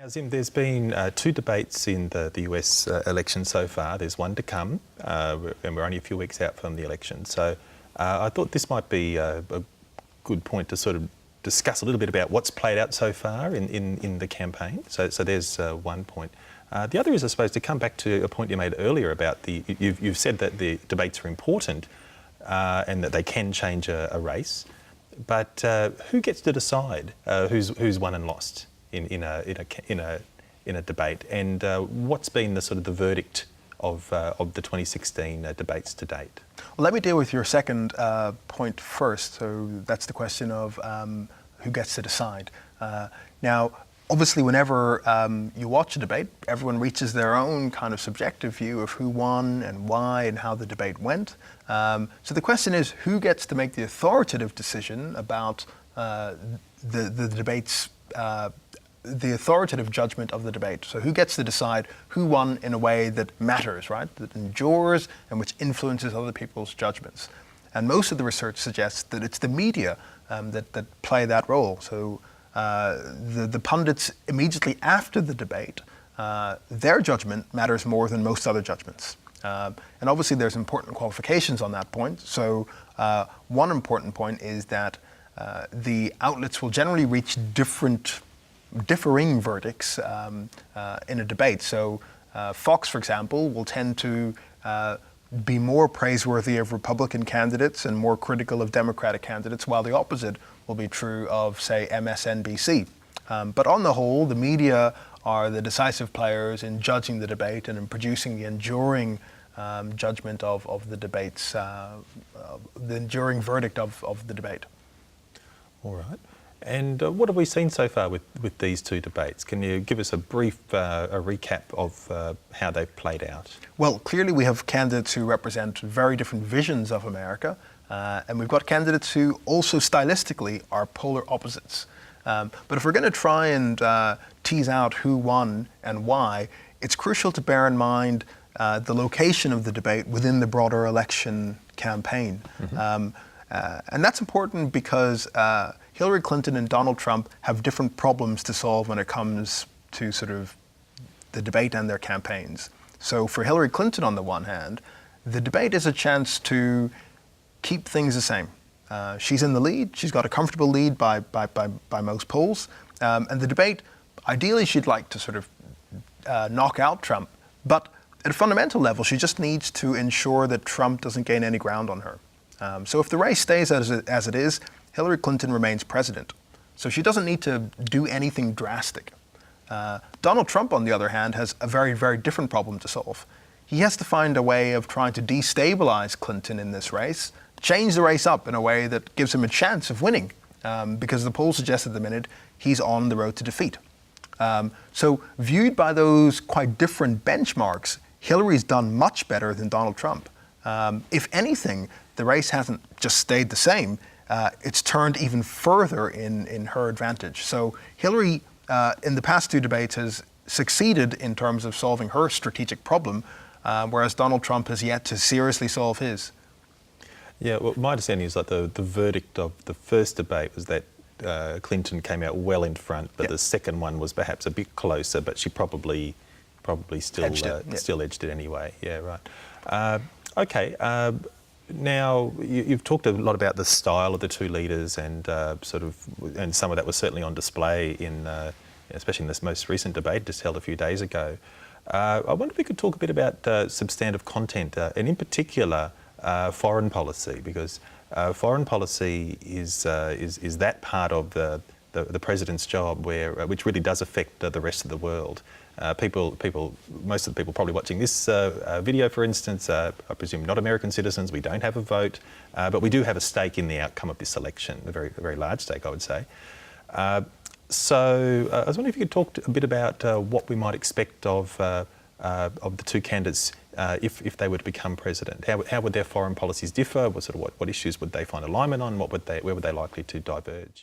Now, Zim, there's been two debates in the US election so far. There's one to come, and we're only a few weeks out from the election. So I thought this might be a good point to sort of discuss a little bit about what's played out so far in the campaign. So there's one point. The other is, I suppose, to come back to a point you made earlier about you've said that the debates are important and that they can change a race, but who gets to decide who's won and lost in a debate, and what's been the sort of the verdict of the 2016 debates to date? Well, let me deal with your second point first. So that's the question of who gets to decide. Now, obviously, whenever you watch a debate, everyone reaches their own kind of subjective view of who won and why and how the debate went. So the question is, who gets to make the authoritative decision about the debate's the authoritative judgment of the debate? So who gets to decide who won in a way that matters, right? That endures and which influences other people's judgments. And most of the research suggests that it's the media that play that role. So the pundits immediately after the debate, their judgment matters more than most other judgments. And obviously there's important qualifications on that point. So one important point is that the outlets will generally reach differing verdicts in a debate. So Fox, for example, will tend to be more praiseworthy of Republican candidates and more critical of Democratic candidates, while the opposite will be true of, say, MSNBC. But on the whole, the media are the decisive players in judging the debate and in producing the enduring judgment of the debates, the enduring verdict of the debate. All right. And what have we seen so far with these two debates? Can you give us a brief a recap of how they've played out? Well, clearly we have candidates who represent very different visions of America, and we've got candidates who also stylistically are polar opposites. But if we're going to try and tease out who won and why, it's crucial to bear in mind the location of the debate within the broader election campaign. Mm-hmm. And that's important because Hillary Clinton and Donald Trump have different problems to solve when it comes to sort of the debate and their campaigns. So for Hillary Clinton, on the one hand, the debate is a chance to keep things the same. She's in the lead. She's got a comfortable lead by most polls. And the debate, ideally, she'd like to sort of knock out Trump. But at a fundamental level, she just needs to ensure that Trump doesn't gain any ground on her. So if the race stays as it is, Hillary Clinton remains president. So she doesn't need to do anything drastic. Donald Trump, on the other hand, has a very, very different problem to solve. He has to find a way of trying to destabilize Clinton in this race, change the race up in a way that gives him a chance of winning, because the polls suggest at the minute he's on the road to defeat. So viewed by those quite different benchmarks, Hillary's done much better than Donald Trump. If anything, the race hasn't just stayed the same. It's turned even further in her advantage. So Hillary, in the past two debates, has succeeded in terms of solving her strategic problem, whereas Donald Trump has yet to seriously solve his. Yeah, well, my understanding is that the verdict of the first debate was that Clinton came out well in front, but the second one was perhaps a bit closer, but she probably still edged it anyway. Yeah, right. Okay. Now, you've talked a lot about the style of the two leaders, and and some of that was certainly on display in, especially in this most recent debate just held a few days ago. I wonder if we could talk a bit about substantive content, and in particular foreign policy, because foreign policy is that part of the president's job which really does affect the rest of the world. Most of the people probably watching this video, for instance, I presume not American citizens. We don't have a vote, but we do have a stake in the outcome of this election, a very large stake, I would say. So I was wondering if you could talk a bit about what we might expect of the two candidates if they were to become president. How would their foreign policies differ? What issues would they find alignment on? Where would they likely to diverge?